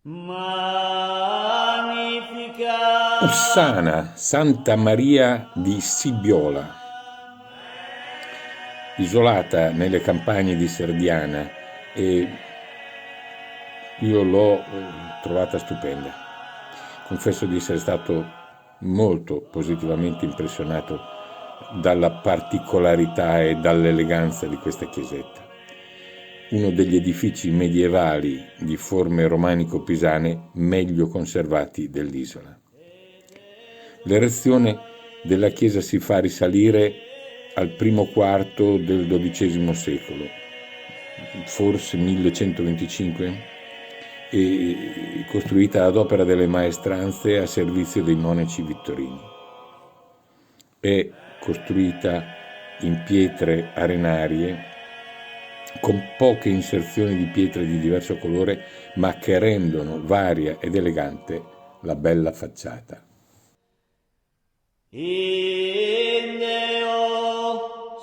Magnifica. Ussana, Santa Maria di Sibiola, isolata nelle campagne di Serdiana, e io l'ho trovata stupenda. Confesso di essere stato molto positivamente impressionato dalla particolarità e dall'eleganza di questa chiesetta. Uno degli edifici medievali di forme romanico-pisane meglio conservati dell'isola. L'erezione della chiesa si fa risalire al primo quarto del XII secolo, forse 1125, e costruita ad opera delle maestranze a servizio dei monaci vittorini. È costruita in pietre arenarie con poche inserzioni di pietre di diverso colore, ma che rendono varia ed elegante la bella facciata. In Deo